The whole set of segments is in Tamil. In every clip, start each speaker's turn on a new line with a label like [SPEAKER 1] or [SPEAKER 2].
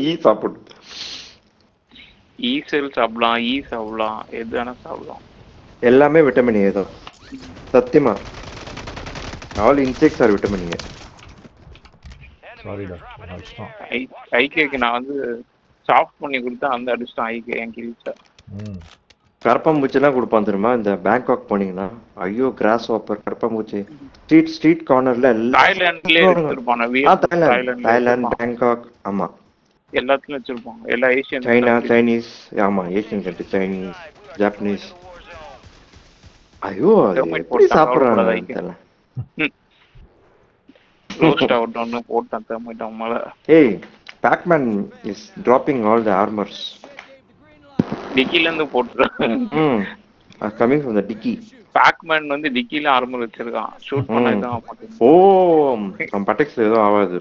[SPEAKER 1] ஈ சாப்பிடு.
[SPEAKER 2] ஈசல் சாப்பிடலாம், சாப்பிடலாம், எது வேணா சாப்பிடலாம்.
[SPEAKER 1] எல்லாமே விட்டமின் ஏ தான். சத்தியமா all insects are vitamin A.
[SPEAKER 3] சாரிடா
[SPEAKER 2] ஐகேக்கு நான் வந்து சாஃப்ட் பண்ணி கொடுத்தா அந்த அடிச்சிட்டான் ஐகே என் கிழிச்சா.
[SPEAKER 1] கரப்பாம்பூச்சிலாம் கொடுப்பான் தெரியுமா இந்த பேங்காக் போனீங்கன்னா? ஐயோ கிராஸ் வாப்பர், கரப்பாம்பூச்சி ஸ்ட்ரீட் கார்னர்ல தாய்லாந்து, பேங்காக், ஆமா
[SPEAKER 2] எல்லாத்துலயும் வச்சிருப்பாங்க. எல்லா ஏசியன்,
[SPEAKER 1] சைனா, சைனீஸ், ஆமா ஏசியன் கண்ட்ரி, சைனீஸ், ஜாப்பனீஸ். ஐயோ எப்படி சாப்பிடுறாங்க?
[SPEAKER 2] ரோஸ்ட் அவுட்னு போட்டான் தம்மிட்டான் மேல.
[SPEAKER 1] ஏய் Pacman is dropping all the armours.
[SPEAKER 2] டிக்கில இருந்து போட்டுறான்.
[SPEAKER 1] Coming from the dicky.
[SPEAKER 2] Pacman வந்து டிக்கில ஆர்மர் வச்சிருக்கான். ஷூட் பண்ணா மாட்டேன்.
[SPEAKER 1] ஓ நம்ம பட்டெக்ஸ்ல ஏதோ ஆவாது.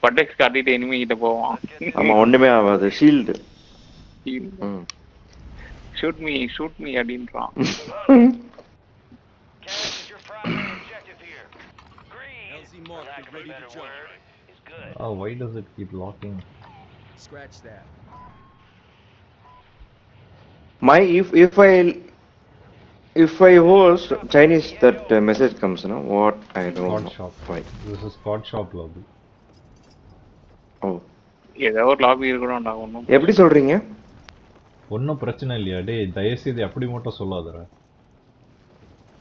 [SPEAKER 2] பட்டெக்ஸ் காட்டிட்டு எனிமி கிட்ட போவான்.
[SPEAKER 1] ஆமா ஒண்ணுமே ஆகாது. ஷீல்ட்.
[SPEAKER 2] ஷூட் மீ அப்படின்றான்.
[SPEAKER 3] Oh, why does it keep locking?
[SPEAKER 4] Scratch that.
[SPEAKER 1] My if I host Chinese, that message comes, no? What? I don't know.
[SPEAKER 3] Shop.
[SPEAKER 1] Why?
[SPEAKER 3] This is Scott Shop lobby.
[SPEAKER 1] Oh.
[SPEAKER 2] ஏதோ ஒரு லாபி இருக்கணும்டா. ஒன்றும்
[SPEAKER 1] எப்படி சொல்றீங்க?
[SPEAKER 3] ஒன்றும் பிரச்சனை இல்லையா? டேய் தயவுசெய்து அப்படி மட்டும் சொல்லாதடா.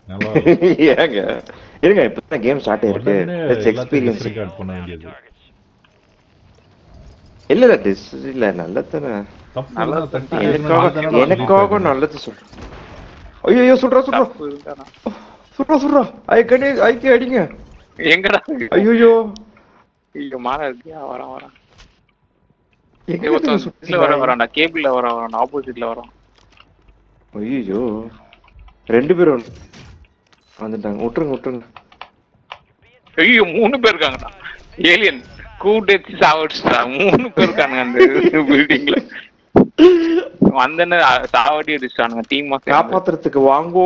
[SPEAKER 3] நல்லா
[SPEAKER 1] ஏங்க இருங்க, இப்பதான் கேம் ஸ்டார்ட் ஆயிருக்கு. லெட்ஸ் எக்ஸ்பீரியன்ஸ்
[SPEAKER 3] ரெக்கார்ட் பண்ண வேண்டியது.
[SPEAKER 1] இல்ல திஸ் இல்ல நல்லதன.
[SPEAKER 3] நல்லது தட்டி
[SPEAKER 1] எனக்காக நல்லது சொல்றேன். ஐயோ சுடுறா. ஐக்கே அடிங்க.
[SPEAKER 2] எங்கடா?
[SPEAKER 1] ஐயோ
[SPEAKER 2] இங்க மாறா இருக்கியா? வரான். எங்க வரான்டா, கேபிள்ல வரான், ஆப்போசிட்ல வரான்.
[SPEAKER 1] ஐயோ ரெண்டு பேரும் வந்துட்டாங்க. விட்டுருங்க.
[SPEAKER 2] ஐயோ 3 பேர் இருக்காங்கடா. ஏலியன் கூடேத்தி சாவடிச்சுடா. 3 பேர் இருக்காங்க அந்த பில்டிங்ல. வந்தன சாவடி அடிச்சானுங்க. டீமா
[SPEAKER 1] காப்பாத்துறதுக்கு வாங்கோ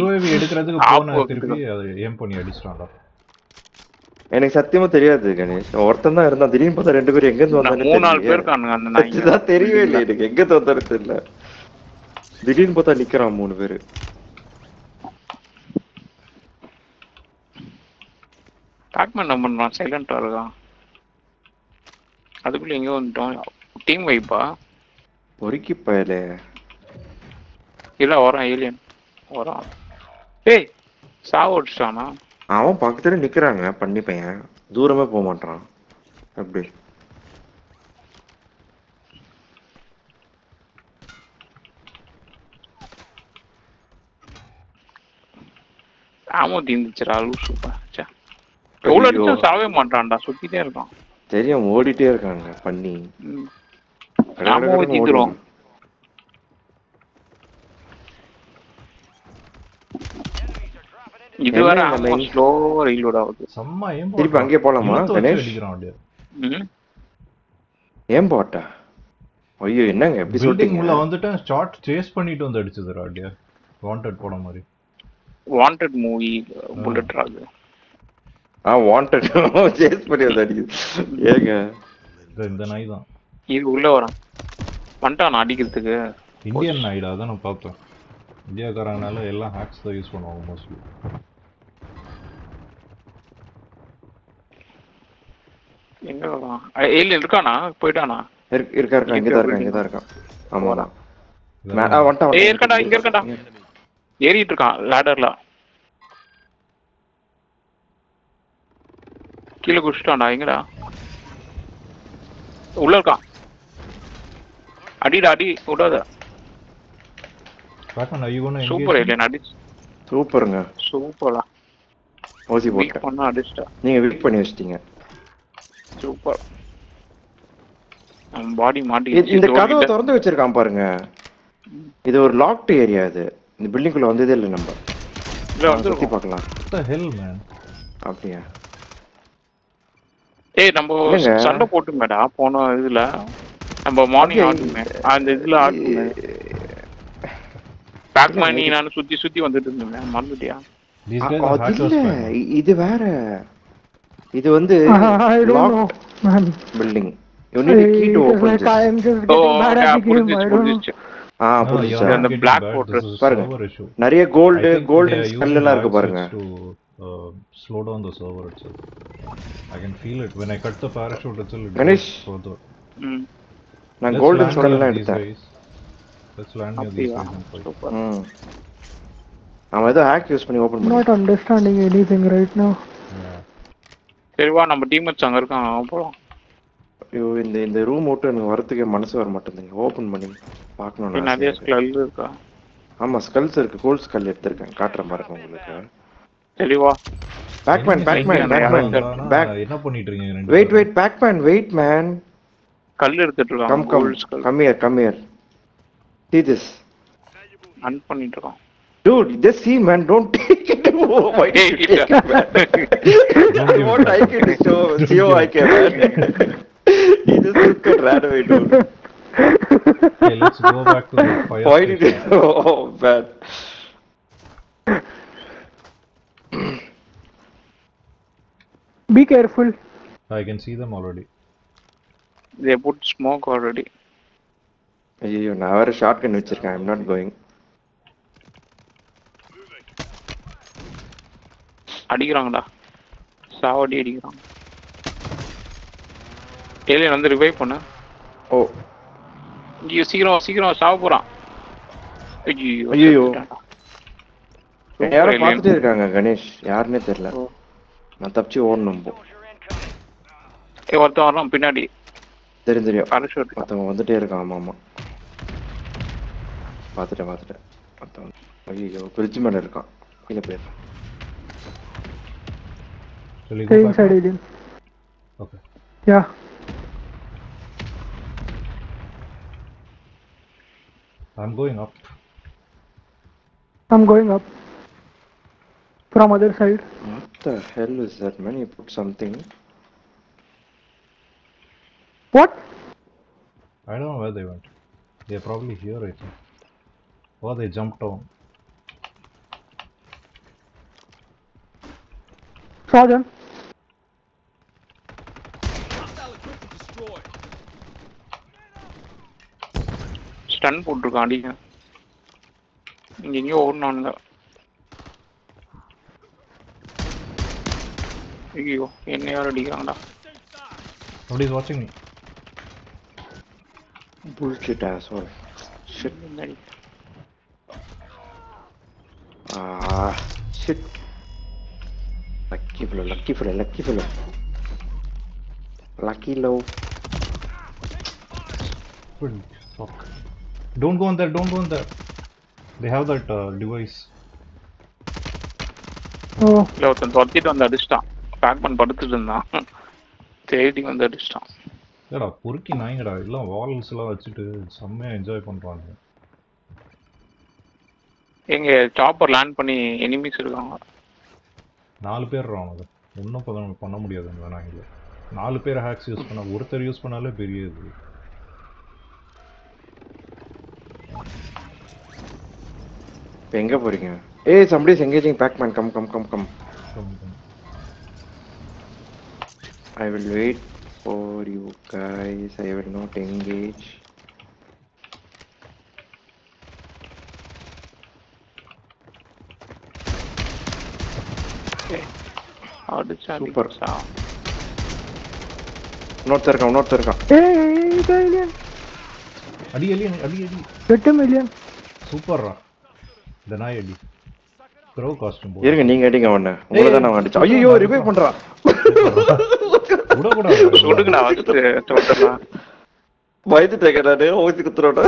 [SPEAKER 3] யுஏவி எடுக்கிறதுக்கு போன திருப்பி அதை ஏம் பண்ணி அடிச்சான்டா.
[SPEAKER 1] எனக்கு சத்தியமா தெரியாது கணேஷ். ஒருத்தன் தான் இருந்தான். திடீர்னு பார்த்தா 2 பேர் எங்க இருந்து வந்தானே
[SPEAKER 2] 3-4 பேர் இருக்கானுங்க அந்த நாய்ங்க.
[SPEAKER 1] தான் தெரியவே இல்லை எனக்கு எங்க இருந்து வந்தானே தெரியல. திடீர்னு பார்த்தா நிக்கிறான் 3 பேரு.
[SPEAKER 2] பேக்மேன் என்ன பண்றான்? சைலண்டா இருக்கான். அதுக்குள்ள எங்க வந்துட்டோம்? டீம் வைப்பா
[SPEAKER 1] ஒருக்கி பயலே.
[SPEAKER 2] இல்ல வரான் ஏலியன் வரான். ஏய் சாவடிச்சானா?
[SPEAKER 1] அவன் பக்கத்துல நிக்கிறாங்க. பண்ணி பையன் தூரமே போக மாட்டான். அப்படி
[SPEAKER 2] ஆமோ தீந்துச்சுடா. லூசுப்பா. எவ்வளவு அடிச்சா சாவே மாட்டான்டா. சுத்திட்டே இருக்கான்.
[SPEAKER 1] தெரியும் ஓடிட்டே இருக்காங்க பண்ணி.
[SPEAKER 2] ஆமாவே தீந்துரும். இது வர ஆமா ஸ்லோ ரீலோட் ஆகுது.
[SPEAKER 3] செம்ம ஏம்
[SPEAKER 1] திருப்பி அங்கே போலாமா கணேஷ்? ஏம் போட்டா? ஐயோ என்னங்க எப்படி
[SPEAKER 3] சொல்றீங்க? உள்ள வந்துட்டேன். ஷாட் சேஸ் பண்ணிட்டு வந்து அடிச்சதுடா. அப்படியே வாண்டட் போட மாதிரி.
[SPEAKER 2] Wanted movie bullet rock.
[SPEAKER 1] Wanted chase பண்ணி வந்து அடிக்குது. ஏங்க
[SPEAKER 3] இந்த நாய் தான்.
[SPEAKER 2] இது உள்ள வரான். பண்ணிட்டான் அடிக்கிறதுக்கு.
[SPEAKER 3] இந்தியன் நாய்டா. அதான் நான் பார்த்தேன். இந்தியாக்காரங்கனால எல்லாம் ஹேக்ஸ் தான் யூஸ் பண்ணுவாங்க மோஸ்ட்லி.
[SPEAKER 2] எங்க வரான்? ஏலியன் இருக்கானா? போய்ட்டானா?
[SPEAKER 1] இருக்கா இங்க தான் இருக்கான். ஆமாடா.
[SPEAKER 2] ஏய் இங்க இருக்கடா. ஏறிட்டு இருக்கான் லேடர்ல. கீழே குடிச்சிட்டான்டா. எங்கடா? உள்ள இருக்கான். அடிடா அடி விடாத. சூப்பர் ஏலியன் அடிச்சு.
[SPEAKER 1] சூப்பருங்க.
[SPEAKER 2] சூப்பரா
[SPEAKER 1] ஓசி போட்டு
[SPEAKER 2] பண்ணா அடிச்சிட்டா.
[SPEAKER 1] நீங்க வீக் பண்ணி வச்சிட்டீங்க.
[SPEAKER 2] சூப்பர். பாடி மாட்டி.
[SPEAKER 1] இந்த கதவை திறந்து வச்சிருக்கான் பாருங்க. இது ஒரு லாக்ட் ஏரியா. இது இந்த பில்டிங்குள்ள வந்ததே இல்லை நம்ம.
[SPEAKER 2] இல்ல வந்து
[SPEAKER 1] சுத்தி பார்க்கலாம்.
[SPEAKER 3] What the hell man?
[SPEAKER 1] அப்படியே.
[SPEAKER 2] ஏய் நம்ம சண்டை போட்டுமேடா போன இதுல. நம்ம மார்னிங் ஆடுமே. அந்த இதுல ஆடுமே. பேக்மேன் நான் சுத்தி வந்துட்டு இருந்தேன். மறந்துட்டியா?
[SPEAKER 3] These guys are
[SPEAKER 1] அது
[SPEAKER 3] hackers,
[SPEAKER 1] இல்ல
[SPEAKER 3] man.
[SPEAKER 1] இது வேற. இது வந்து
[SPEAKER 5] I don't know,
[SPEAKER 1] locked
[SPEAKER 5] man.
[SPEAKER 1] building. You need a key to
[SPEAKER 5] It is
[SPEAKER 1] open
[SPEAKER 5] like
[SPEAKER 1] this.
[SPEAKER 5] I am just
[SPEAKER 2] O
[SPEAKER 5] getting bad at the game.
[SPEAKER 2] புரிஞ்சிச்சு
[SPEAKER 5] I don't know.
[SPEAKER 2] புரிஞ்சிச்சு
[SPEAKER 1] ஆ
[SPEAKER 3] No, you're
[SPEAKER 1] புரிஞ்சுச்சா?
[SPEAKER 3] not
[SPEAKER 2] அந்த
[SPEAKER 3] getting
[SPEAKER 2] black
[SPEAKER 3] bad.
[SPEAKER 2] portrait
[SPEAKER 3] This is a
[SPEAKER 1] பாருங்க.
[SPEAKER 3] server issue.
[SPEAKER 1] நிறைய
[SPEAKER 3] I
[SPEAKER 1] cold
[SPEAKER 3] think
[SPEAKER 1] cold
[SPEAKER 3] they are
[SPEAKER 1] skull
[SPEAKER 3] using
[SPEAKER 1] எல்லாம்
[SPEAKER 3] live
[SPEAKER 1] இருக்கு பாருங்க.
[SPEAKER 3] switch to slow down the server itself. I can feel it when I cut the parachute itself. It
[SPEAKER 1] Ganesh.
[SPEAKER 3] goes further.
[SPEAKER 2] ம்
[SPEAKER 1] நான்
[SPEAKER 3] Let's
[SPEAKER 1] golden
[SPEAKER 3] land
[SPEAKER 1] skull
[SPEAKER 3] near
[SPEAKER 1] எல்லாம்
[SPEAKER 3] these
[SPEAKER 1] எடுத்தேன்.
[SPEAKER 3] guys. Let's land near these
[SPEAKER 2] அப்படியா
[SPEAKER 3] guys and fight.
[SPEAKER 2] சூப்பர்
[SPEAKER 1] ம். அவன் ஏதோ ஹேக் யூஸ் பண்ணி ஓபன்
[SPEAKER 5] Not
[SPEAKER 1] பண்ணி.
[SPEAKER 5] understanding anything right now.
[SPEAKER 3] Yeah.
[SPEAKER 2] சரி வா நம்ம டீம்மேட்ஸ் அங்க இருக்காங்க போலாம்
[SPEAKER 1] ஐயோ இந்த ரூம் விட்டு எனக்கு வரதுக்கே மனசு வர மாட்டேங்குது. ஓபன் பண்ணி பார்க்கணும்னு ஆசையா
[SPEAKER 2] நிறைய
[SPEAKER 1] இருக்கு.
[SPEAKER 2] ஸ்கல் இருக்கா
[SPEAKER 1] ஆமா ஸ்கல்ஸ் இருக்கு. கோல்ட் ஸ்கல் எடுத்திருக்கேன். காட்டுறேன் பாருங்க உங்களுக்கு.
[SPEAKER 2] சரி வா
[SPEAKER 1] பேக்மேன் பேக்.
[SPEAKER 3] என்ன பண்ணிட்டு இருக்கீங்க ரெண்டு
[SPEAKER 1] வெயிட்
[SPEAKER 3] பேரும்?
[SPEAKER 1] Wait Pacman wait man.
[SPEAKER 2] கல் எடுத்துட்டு இருக்காங்க
[SPEAKER 1] come come
[SPEAKER 2] cold skull
[SPEAKER 1] come here. See this.
[SPEAKER 2] அன் பண்ணிட்டு இருக்கோம்
[SPEAKER 1] Dude, just see man, don't take it. Oh, why did you take it, man? I won't like it, show I can, man. He just took it, ran away, dude.
[SPEAKER 3] Okay, let's go back to the fire
[SPEAKER 1] Why did
[SPEAKER 3] station.
[SPEAKER 1] you? Oh, man.
[SPEAKER 5] Be careful.
[SPEAKER 3] I can see them already.
[SPEAKER 2] they put smoke already
[SPEAKER 1] ஐயோ நான் வேற ஷார்ட் கன் வச்சிருக்கேன். I'm not going.
[SPEAKER 2] அடிக்கிறாங்கடா சாவடி அடிக்கிறாங்க ஏலியன் வந்து ரிவைவ் பண்ணு
[SPEAKER 1] ஓ
[SPEAKER 2] ஐயோ சீக்கிரம் சாவ போறான் ஐயோ
[SPEAKER 1] ஐயோ.
[SPEAKER 2] செத்துட்டான்டா.
[SPEAKER 1] யாரோ
[SPEAKER 2] Super
[SPEAKER 1] பார்த்துட்டே இருக்காங்க கணேஷ். யாருன்னே தெரியல.
[SPEAKER 2] ஓ.
[SPEAKER 1] நான் தப்பிச்சு ஓடணும் போ.
[SPEAKER 2] ஏய் ஒருத்தன் வரான் பின்னாடி
[SPEAKER 1] தெரியும்.
[SPEAKER 2] parachute
[SPEAKER 1] மத்தவங்க வந்துட்டே இருக்கான். ஆமா ஆமா பார்த்துட்டேன் மத்தவங்க. ஐயோ பிரிட்ஜ் மேல இருக்கான். கீழே போயிடுறான்.
[SPEAKER 3] Shall we
[SPEAKER 5] Stay
[SPEAKER 3] go back?
[SPEAKER 5] inside,
[SPEAKER 3] now?
[SPEAKER 5] alien.
[SPEAKER 3] Okay.
[SPEAKER 5] Yeah.
[SPEAKER 3] I'm going up.
[SPEAKER 5] I'm going up. From other side.
[SPEAKER 1] What the hell is that, man? You put something.
[SPEAKER 5] What?
[SPEAKER 3] I don't know where they went. They're probably here, I think. Or they jumped down.
[SPEAKER 5] Saw them.
[SPEAKER 4] Hostile equipment destroyed.
[SPEAKER 2] Stun போட்டுருக்கான் அடிக்க இங்க எங்கேயோ ஓடனானுங்க ஐயோ என்ன யாரும் அடிக்கிறாங்கடா
[SPEAKER 3] Nobody's watching me.
[SPEAKER 1] Bullshit asshole. Shit. Ah, shit. Lucky fellow. Lucky low.
[SPEAKER 3] Good. Fuck. Don't go on there. They have that device.
[SPEAKER 5] Oh.
[SPEAKER 2] இல்லை ஒருத்தன் துரத்திட்டு வந்து அடிச்சிட்டான் பேக் பண்ணி படுத்துட்டு இருந்தான் தேடி வந்து அடிச்சிட்டான்
[SPEAKER 3] ஏடா பொறுக்கி நாய்ங்கடா எல்லாம் வால்ஸ் எல்லாம் வச்சுட்டு செம்மையா என்ஜாய் பண்றாங்க.
[SPEAKER 2] எங்க சாப்பர் லேண்ட் பண்ணி எனிமீஸ் இருக்காங்க
[SPEAKER 3] 4 பேர் அவங்க ஒன்றும் பண்ண முடியாது அந்த நாய்ங்கள. 4 பேர் ஹேக்ஸ் யூஸ் பண்ண ஒருத்தர் யூஸ் பண்ணாலே பெரிய இது.
[SPEAKER 1] இப்போ எங்க போறீங்க? ஏய் somebody is engaging Pac-Man. Come. I will wait for you guys. I will not engage. Super. இன்னொருத்தர் இருக்கான்.
[SPEAKER 5] Hey, the alien.
[SPEAKER 3] அடி.
[SPEAKER 5] Get him, alien.
[SPEAKER 3] சூப்பர்ரா. இந்த நாய் அடி. க்ரோ காஸ்டியூம் போடு.
[SPEAKER 1] இருங்க நீங்க அடிங்க அவனை. உங்களை தான் நான் அடிச்சேன். ஐயோ ரிவைவ் பண்றான்.
[SPEAKER 3] விடக்கூடாது.
[SPEAKER 2] சுடுங்கடா வந்து தோட்டலாம்
[SPEAKER 1] பயந்துட்டேங்க நானு. ஓசி குத்துறோட.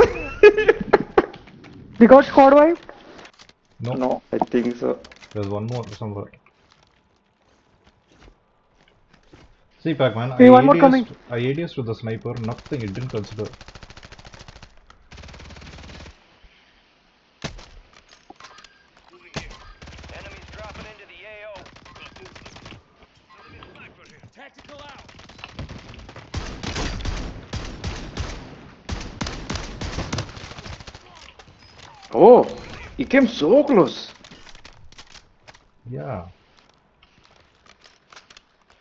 [SPEAKER 5] We got squad wipe.
[SPEAKER 3] No.
[SPEAKER 1] I think so.
[SPEAKER 3] There's one more somewhere. See Pac-Man,
[SPEAKER 5] Hey, one more coming.
[SPEAKER 3] I ADS to the sniper, nothing, it didn't consider.
[SPEAKER 6] Enemies dropping into the AO.
[SPEAKER 4] Tactical out.
[SPEAKER 1] Oh, he came so close.
[SPEAKER 3] Yeah.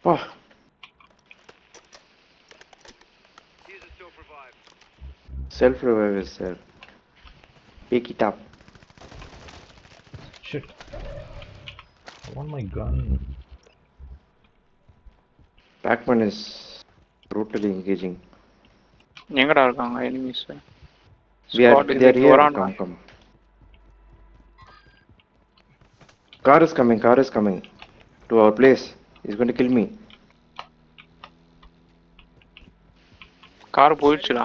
[SPEAKER 1] Oh, self-revive is there. Pick it up.
[SPEAKER 3] Shit. I want my gun.
[SPEAKER 1] Pac-Man is brutally engaging.
[SPEAKER 2] எங்கடா இருக்காங்க enemies?
[SPEAKER 1] They are
[SPEAKER 2] squad
[SPEAKER 1] here.
[SPEAKER 2] இது வரான்டா.
[SPEAKER 1] Come. Car is coming to our place. He's going to kill me.
[SPEAKER 2] Car போயிடுச்சுடா.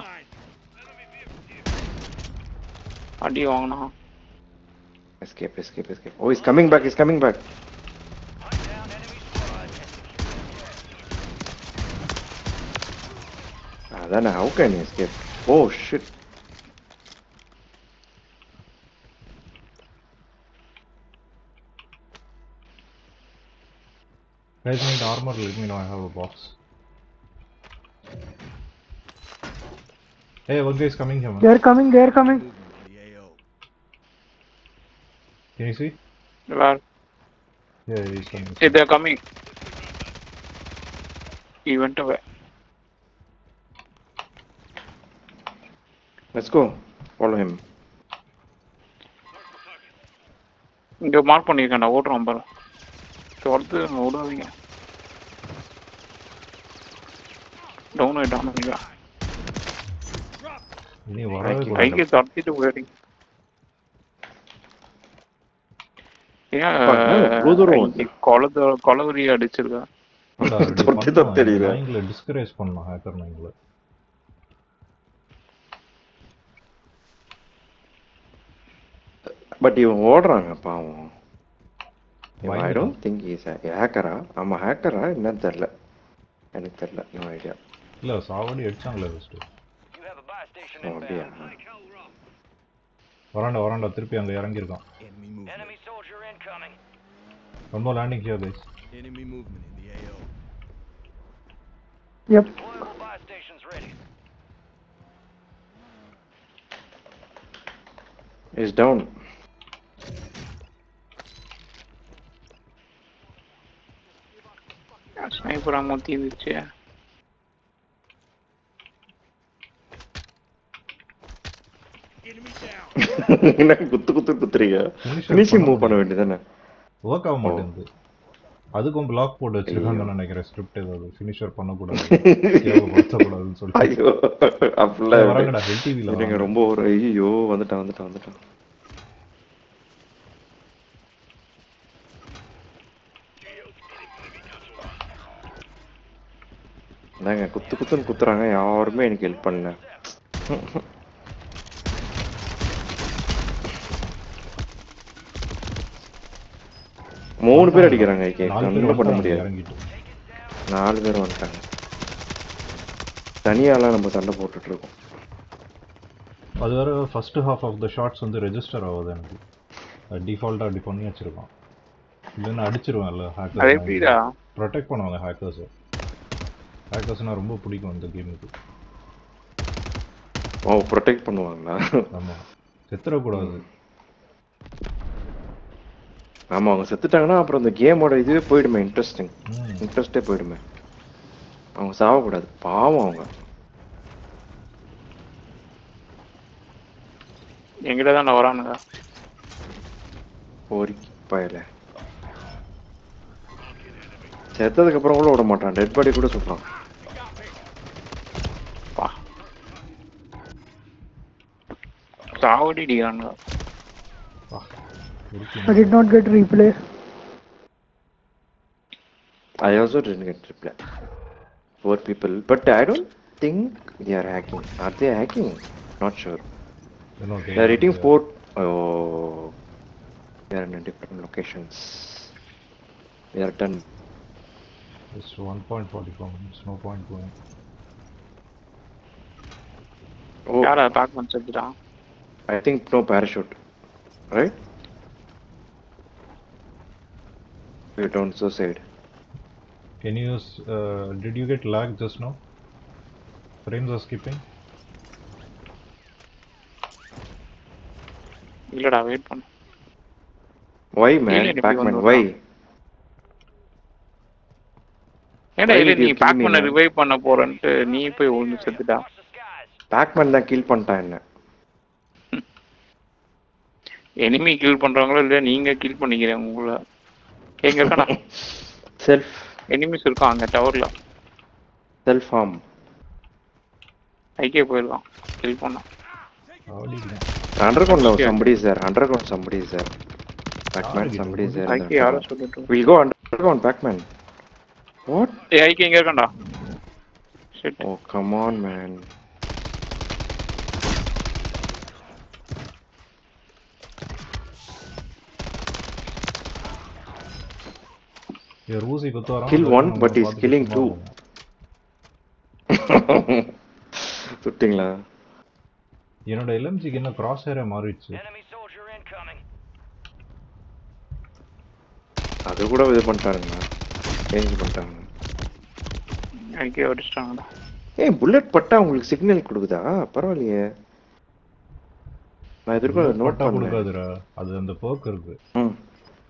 [SPEAKER 2] அடி வாங்கனா.
[SPEAKER 1] Escape. Oh, he's coming back.
[SPEAKER 6] Hunt down enemy squad.
[SPEAKER 1] Then how can he escape? Oh shit.
[SPEAKER 3] Guys need armor, let me know, I have a box. Hey, one guy is coming here, man.
[SPEAKER 5] They're coming.
[SPEAKER 3] Can you see?
[SPEAKER 2] Where?
[SPEAKER 3] Yeah, he's coming.
[SPEAKER 2] Hey, they're coming. He went away.
[SPEAKER 1] Let's go. Follow him.
[SPEAKER 2] இங்க மார்க் பண்ணிருக்கேன்டா, ஓடுறான் பாரு. தொடர்ந்து ஓடாதீங்க. டவுன் ஆயிட்டானுங்க.
[SPEAKER 3] இனி வரவே கூடாது.
[SPEAKER 2] கைக்கு தட்டிட்டு போயிடுங்க. கொலவரி அடிச்சிருக்கா.
[SPEAKER 3] நாய்ங்களை டிஸ்கரேஜ் பண்ணோம் ஹேக்கர் நாய்ங்களை.
[SPEAKER 1] பட் இவன் ஓடுறாங்க பாவம். I don't think he's a hacker. I'm a hacker. என்னன்னு தெரியல. எனக்கு தெரியல. No idea.
[SPEAKER 3] இல்ல சாவடி அடிச்சாங்களே first.
[SPEAKER 6] You have a buy station inbound.
[SPEAKER 3] வராண்டா திருப்பி அங்க இறங்கி இருக்கான்.
[SPEAKER 6] Enemy soldier incoming.
[SPEAKER 3] One more landing here, guys.
[SPEAKER 4] Enemy movement in the AO.
[SPEAKER 5] Yep.
[SPEAKER 6] Deployable buy stations ready.
[SPEAKER 1] He's down.
[SPEAKER 2] Sniper அம்மா தீந்துச்சு.
[SPEAKER 1] என்ன குத்துறீங்க? ஃபினிஷிங் மூவ் பண்ண வேண்டியதானே?
[SPEAKER 3] வர்க் ஆக மாட்டேங்குது. அதுக்கும் பிளாக் போட்டு வச்சிருக்காங்கன்னு நினைக்கிறேன். ஸ்கிரிப்ட் ஏதாவது ஃபினிஷர் பண்ணக்கூடாது, தேவைப்படுத்தக்கூடாதுன்னு சொல்லிட்டு.
[SPEAKER 1] ஐயோ அப்படிலாம்
[SPEAKER 3] வரங்கடா ஹெல்டிவில
[SPEAKER 1] நீங்க ரொம்ப ஒரு ஐயோ வந்துட்டான். என்னங்க குத்துன்னு குத்துறாங்க, யாருமே எனக்கு ஹெல்ப் பண்ணல. மூணு பேர் அடிக்கிறாங்க. ஒன்றும் பண்ண முடியாது. 4 பேர் வந்துட்டாங்க. தனியாலாம் நம்ம சண்டை போட்டுட்டு இருக்கோம்.
[SPEAKER 3] அது வேற first half of the shots வந்து ரெஜிஸ்டர் ஆகுது எனக்கு. டிஃபால்ட்டா அப்படி பண்ணி வச்சிருக்கோம். இல்லைன்னா அடிச்சிருவாங்கல்ல ஹேக்கர்ஸ். ப்ரொடெக்ட் பண்ணுவாங்க ஹேக்கர்ஸ்னா ரொம்ப பிடிக்கும் இந்த கேமுக்கு.
[SPEAKER 1] ஓ ப்ரொடெக்ட் பண்ணுவாங்களா?
[SPEAKER 3] ஆமா, செத்துறக்கூடாது.
[SPEAKER 1] ஆமா, அவங்க செத்துட்டாங்கன்னா அப்புறம் இந்த கேமோட இதுவே போயிடுமே, இன்ட்ரெஸ்டே போயிடுமே. அவங்க சாவக்கூடாது, பாவம் அவங்க.
[SPEAKER 2] எங்கிட்ட தான் வரானுங்க.
[SPEAKER 1] போரி பயல செத்ததுக்கு அப்புறம் கூட விட மாட்டான், டெட் பாடி கூட சுடுறான்.
[SPEAKER 2] சாவடி அடிக்கிறானுங்க.
[SPEAKER 5] I did not get replay.
[SPEAKER 1] I also didn't get replay. 4 people, but I don't think they are hacking. Are they hacking? Not sure. They are hitting 4. Oh, they are in different locations. They are done.
[SPEAKER 3] It's 1.44 minutes, no point going.
[SPEAKER 1] Oh,
[SPEAKER 2] யாரா பேக் பண்ண சொல்லிட்டா?
[SPEAKER 1] I think no parachute, right? We're down so side.
[SPEAKER 3] Can you use, did you get lag just now? Frames are skipping.
[SPEAKER 2] இல்லடா வெயிட் பண்ணு.
[SPEAKER 1] Why man? Pac-Man, why?
[SPEAKER 2] ஏன்டா
[SPEAKER 1] Why
[SPEAKER 2] இல்ல
[SPEAKER 1] did
[SPEAKER 2] நீ
[SPEAKER 1] you kill
[SPEAKER 2] பேக்
[SPEAKER 1] me,
[SPEAKER 2] பண்ண
[SPEAKER 1] man?
[SPEAKER 2] ரிவைவ் பண்ண போறேன்ட்டு நீ போய் ஒண்ணு செத்துட்டா.
[SPEAKER 1] பேக்மேன் தான் கில் பண்ணிட்டான் என்ன.
[SPEAKER 2] எனிமி கில் பண்றாங்களோ இல்ல நீங்க கில் பண்ணிக்கிறீங்க உங்களை. எங்க இருக்காடா?
[SPEAKER 1] செல்ஃப்
[SPEAKER 2] எனிமிஸ் இருக்கான் அங்க டவர்ல.
[SPEAKER 1] Self harm.
[SPEAKER 2] ஐகே போயிடலாம் கில் பண்ணா.
[SPEAKER 1] Underground now somebody is there. Underground somebody is there. Pac-Man somebody is there.
[SPEAKER 2] ஐகே யாரோ சொல்லிட்டு.
[SPEAKER 1] We'll go underground Pac-Man. What?
[SPEAKER 2] ஏய் ஐகே எங்க இருக்கான்டா? Shit.
[SPEAKER 1] Oh come on man.
[SPEAKER 3] ரூசி குத்து வரான்.
[SPEAKER 1] Kill one but he's killing two. சுட்டிங்களா?
[SPEAKER 3] என்னோட எல்எம்ஜிக்கு என்ன கிராஸ் ஹேரே மாறிடுச்சு.
[SPEAKER 6] Enemy soldier incoming.
[SPEAKER 1] அது கூட இது பண்ணிட்டாருங்க. சேஞ்ச் பண்ணிட்டாங்க.
[SPEAKER 2] ஐகே அடிச்சிட்டாங்கடா.
[SPEAKER 1] ஏய் புல்லட் பட்டா உங்களுக்கு சிக்னல் கொடுக்குதா? பரவாயில்லையே. நான் எதிர்க்க நோட்
[SPEAKER 3] கொடுக்காதுடா. அது அந்த பர்க் இருக்கு.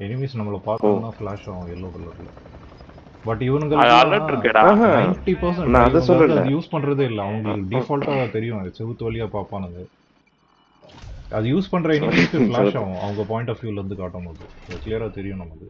[SPEAKER 3] எனிமீஸ் நம்மள பார்த்தா ஃபிளாஷ் ஆகும் yellow கலர்ல. பட் இவனுங்க
[SPEAKER 2] அலர்ட் இருக்குடா.
[SPEAKER 3] 90%
[SPEAKER 1] நான் அத சொல்லல.
[SPEAKER 3] அது யூஸ் பண்றதே இல்ல. அவங்களுக்கு டிஃபால்ட்டா தெரியும். செவுத்து வழியா பாப்பானுங்க. அது யூஸ் பண்ற எனிமீஸ்க்கு ஃபிளாஷ் ஆகும். அவங்க பாயிண்ட் ஆஃப் வியூல இருந்து காட்டும்போது. கிளியரா தெரியும் நமக்கு.